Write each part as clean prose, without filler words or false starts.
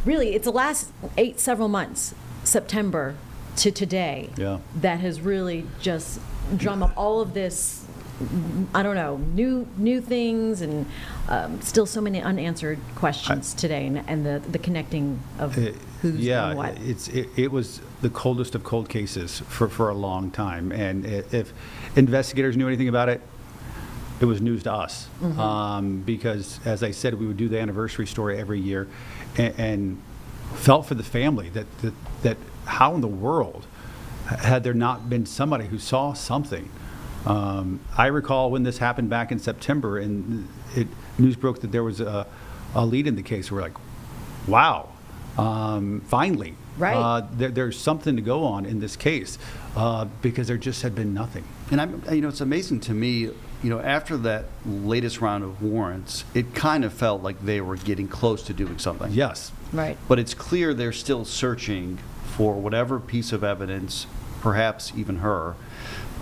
really, it's the last several months, September to today, that has really just drummed up all of this, I don't know, new things, and still so many unanswered questions today, and the connecting of who's doing what. It was the coldest of cold cases for a long time, and if investigators knew anything about it, it was news to us. Because, as I said, we would do the anniversary story every year, and felt for the family that how in the world had there not been somebody who saw something. I recall when this happened back in September, and news broke that there was a lead in the case. We're like, wow, finally. Right. There's something to go on in this case, because there just had been nothing. And it's amazing to me, after that latest round of warrants, it kind of felt like they were getting close to doing something. Yes. Right. But it's clear they're still searching for whatever piece of evidence, perhaps even her,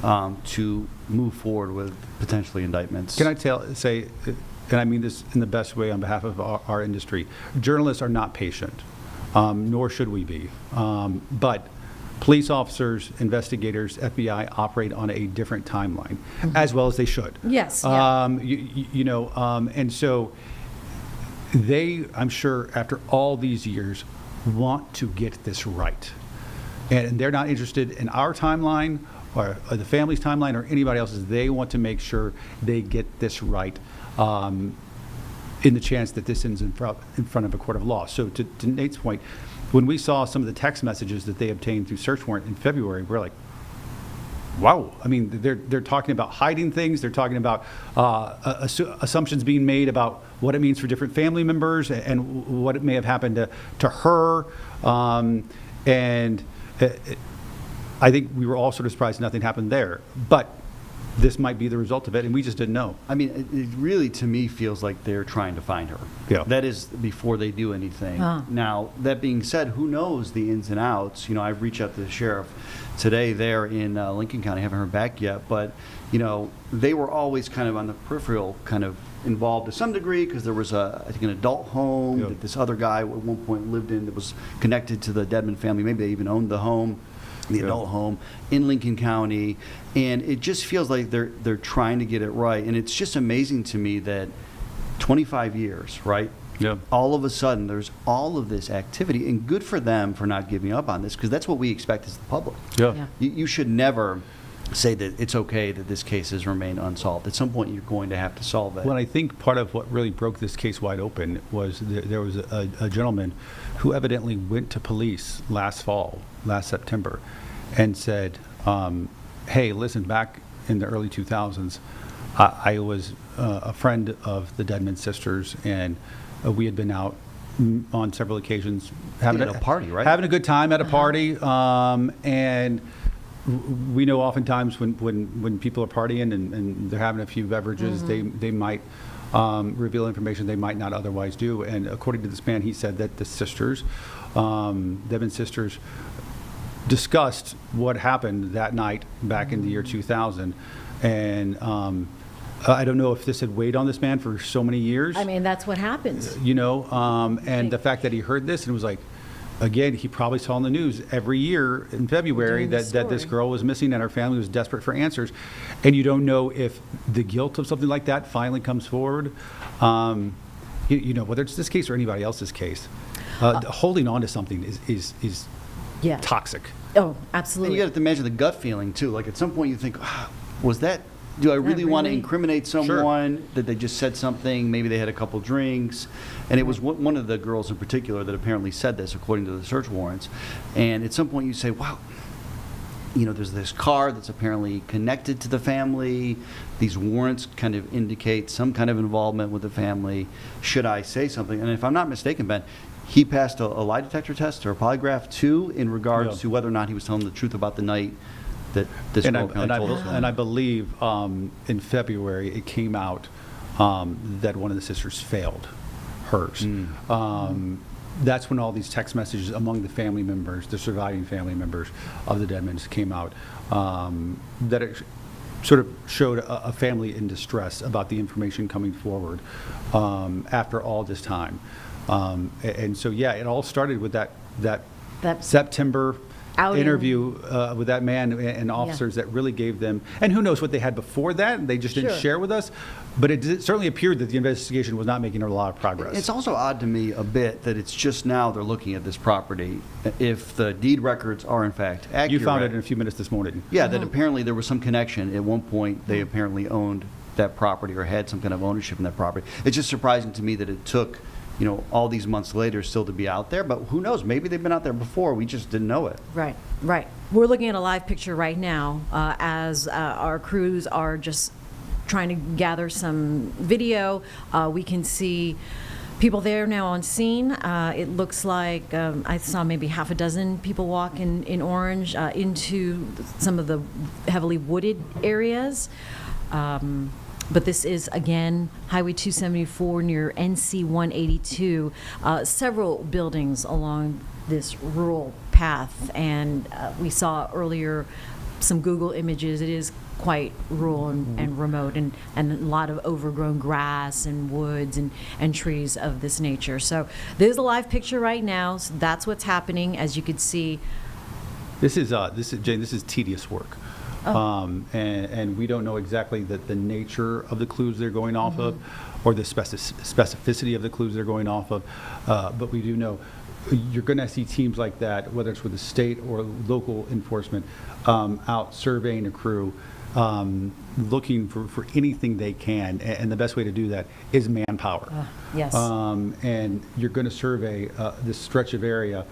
to move forward with potentially indictments. Can I say, and I mean this in the best way on behalf of our industry, journalists are not patient, nor should we be. But police officers, investigators, FBI operate on a different timeline, as well as they should. Yes. And so they, I'm sure, after all these years, want to get this right. And they're not interested in our timeline or the family's timeline or anybody else's. They want to make sure they get this right, in the chance that this ends in front of a court of law. So to Nate's point, when we saw some of the text messages that they obtained through search warrant in February, we're like, wow. I mean, they're talking about hiding things. They're talking about assumptions being made about what it means for different family members and what it may have happened to her. I think we were all sort of surprised nothing happened there. But this might be the result of it, and we just didn't know. I mean, it really, to me, feels like they're trying to find her. Yeah. That is before they do anything. Now, that being said, who knows the ins and outs? I've reached out to the sheriff today there in Lincoln County. I haven't heard back yet, but, they were always kind of on the peripheral, kind of involved to some degree, because there was, I think, an adult home that this other guy at one point lived in that was connected to the Dedman family. Maybe they even owned the home. The adult home in Lincoln County, and it just feels like they're trying to get it right. And it's just amazing to me that 25 years, right? Yeah. All of a sudden, there's all of this activity, and good for them for not giving up on this, because that's what we expect as the public. Yeah. You should never say that it's okay that this case has remained unsolved. At some point, you're going to have to solve it. Well, I think part of what really broke this case wide open was there was a gentleman who evidently went to police last September, and said, hey, listen, back in the early 2000s, I was a friend of the Dedman sisters, and we had been out on several occasions having a party, right? Having a good time at a party, and we know oftentimes when people are partying and they're having a few beverages, they might reveal information they might not otherwise do. And according to this man, he said that the sisters, Dedman sisters, discussed what happened that night back in the year 2000. And I don't know if this had weighed on this man for so many years. I mean, that's what happens. And the fact that he heard this and was like, again, he probably saw in the news every year in February that this girl was missing and her family was desperate for answers. And you don't know if the guilt of something like that finally comes forward. Whether it's this case or anybody else's case, holding on to something is toxic. Oh, absolutely. And you got to imagine the gut feeling, too. Like, at some point you think, do I really want to incriminate someone? That they just said something, maybe they had a couple drinks. And it was one of the girls in particular that apparently said this, according to the search warrants. And at some point you say, wow, there's this car that's apparently connected to the family. These warrants kind of indicate some kind of involvement with the family. Should I say something? And if I'm not mistaken, Ben, he passed a lie detector test or a polygraph, too, in regards to whether or not he was telling the truth about the night that this girl kind of told us. And I believe in February it came out that one of the sisters failed hers. That's when all these text messages among the family members, the surviving family members of the Dedmans, came out, that it sort of showed a family in distress about the information coming forward after all this time. And so, yeah, it all started with that That September outing. interview with that man and officers that really gave them, and who knows what they had before that, and they just didn't Sure. share with us, but it certainly appeared that the investigation was not making a lot of progress. It's also odd to me a bit that it's just now they're looking at this property. If the deed records are in fact accurate. You found it in a few minutes this morning. Yeah, that apparently there was some connection. At one point, they apparently owned that property or had some kind of ownership in that property. It's just surprising to me that it took, all these months later still to be out there. But who knows? Maybe they've been out there before. We just didn't know it. Right. We're looking at a live picture right now as our crews are just trying to gather some video. We can see people there now on scene. It looks like I saw maybe half a dozen people walk in orange into some of the heavily wooded areas. But this is, again, Highway 274 near NC 182. Several buildings along this rural path. And we saw earlier some Google images. It is quite rural and remote, and a lot of overgrown grass and woods and trees of this nature. So there's a live picture right now. So that's what's happening. As you could see, This is Jane, this is tedious work. And we don't know exactly the nature of the clues they're going off of, or the specificity of the clues they're going off of. But we do know you're going to see teams like that, whether it's with the state or local enforcement, out surveying a crew, looking for anything they can. And the best way to do that is manpower. yes. And you're going to survey this stretch of area,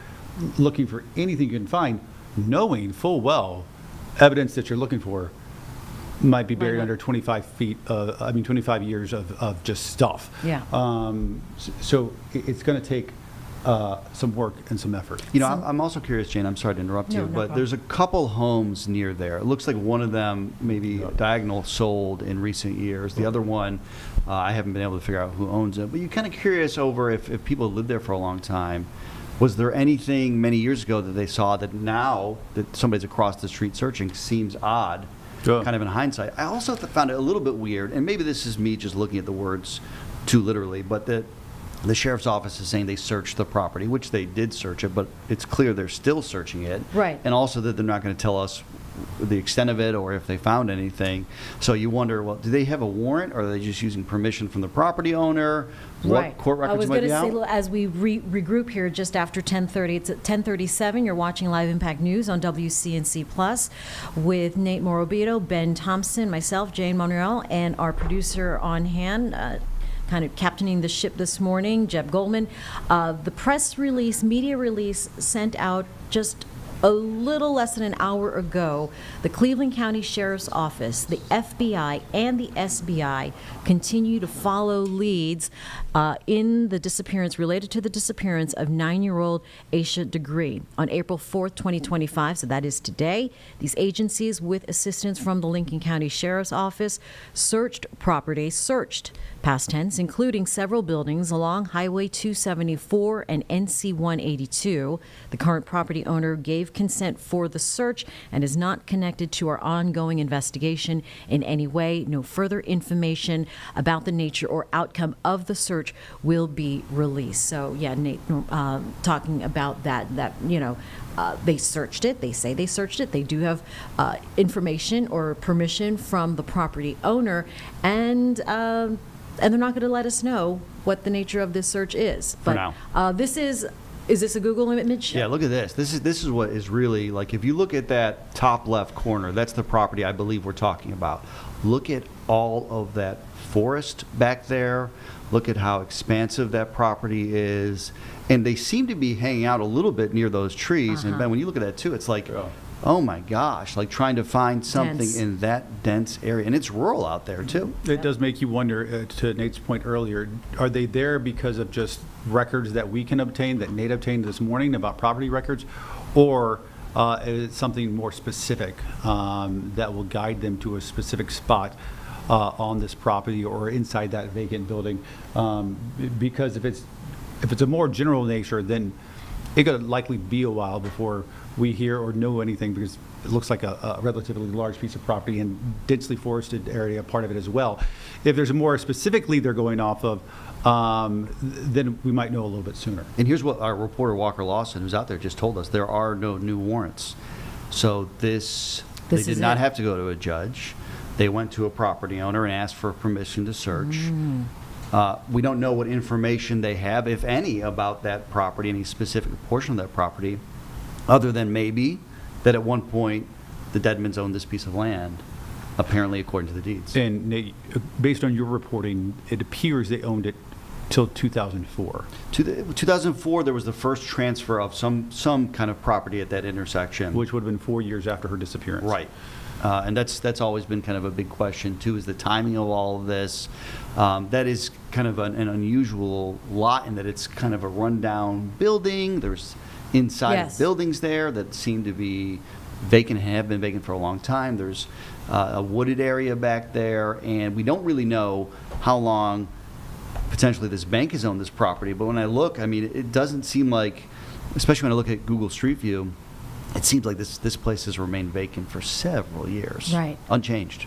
looking for anything you can find, knowing full well evidence that you're looking for might be buried Right. under 25 years of just stuff. Yeah. So it's going to take some work and some effort. I'm also curious, Jane, I'm sorry to interrupt No, you, no but problem. there's a couple homes near there. It looks like one of them, maybe diagonal, sold in recent years. The other one, I haven't been able to figure out who owns it. But you're kind of curious over if people lived there for a long time. Was there anything many years ago that they saw that now that somebody's across the street searching seems odd, Sure. kind of in hindsight? I also found it a little bit weird, and maybe this is me just looking at the words too literally, but that the sheriff's office is saying they searched the property, which they did search it, but it's clear they're still searching it. Right. And also that they're not going to tell us the extent of it or if they found anything. So you wonder, well, do they have a warrant, or are they just using permission from the property owner? What court records might be out? I was going to say, as we regroup here just after 10:30, it's at 10:37. You're watching Live Impact News on WCNC Plus with Nate Morobito, Ben Thompson, myself, Jane Monreal, and our producer on hand, kind of captaining the ship this morning, Jeb Goldman. The press release, media release sent out just a little less than an hour ago, the Cleveland County Sheriff's Office, the FBI, and the SBI continue to follow leads in the disappearance, related to the disappearance of 9-year-old Asha Degree. On April 4th, 2025, so that is today, these agencies, with assistance from the Lincoln County Sheriff's Office, searched past tense, including several buildings along Highway 274 and NC 182. The current property owner gave consent for the search and is not connected to our ongoing investigation in any way. No further information about the nature or outcome of the search will be released. So, yeah, Nate, talking about that, they searched it. They say they searched it. They do have information or permission from the property owner, and they're not going to let us know what the nature of this search is. For But now. Is this a Google image? Yeah, look at this. This is what is really, like, if you look at that top left corner, that's the property I believe we're talking about. Look at all of that forest back there. Look at how expansive that property is. And they seem to be hanging out a little bit near those trees. And Ben, when you look at that too, it's like, oh my gosh, like trying to find something Dense. in that dense area. And it's rural out there too. It does make you wonder, to Nate's point earlier, are they there because of just records that we can obtain, that Nate obtained this morning about property records, or is it something more specific that will guide them to a specific spot on this property or inside that vacant building? Because if it's a more general nature, then it could likely be a while before we hear or know anything, because it looks like a relatively large piece of property and densely forested area, part of it as well. If there's a more specific lead they're going off of, then we might know a little bit sooner. And here's what our reporter Walker Lawson, who's out there, just told us: there are no new warrants. So they did is not it. have to go to a judge. They went to a property owner and asked for permission to search. We don't know what information they have, if any, about that property, any specific portion of that property, other than maybe that at one point the Deadmans owned this piece of land, apparently according to the deeds. And based on your reporting, it appears they owned it till 2004. 2004, there was the first transfer of some kind of property at that intersection. Which would have been 4 years after her disappearance. Right. And that's always been kind of a big question, too, is the timing of all of this. That is kind of an unusual lot in that it's kind of a rundown building. There's inside Yes. buildings there that seem to be vacant, have been vacant for a long time. There's a wooded area back there, and we don't really know how long potentially this bank has owned this property. But when I look, I mean, it doesn't seem like, especially when I look at Google Street View, it seems like this place has remained vacant for several years. Right. Unchanged.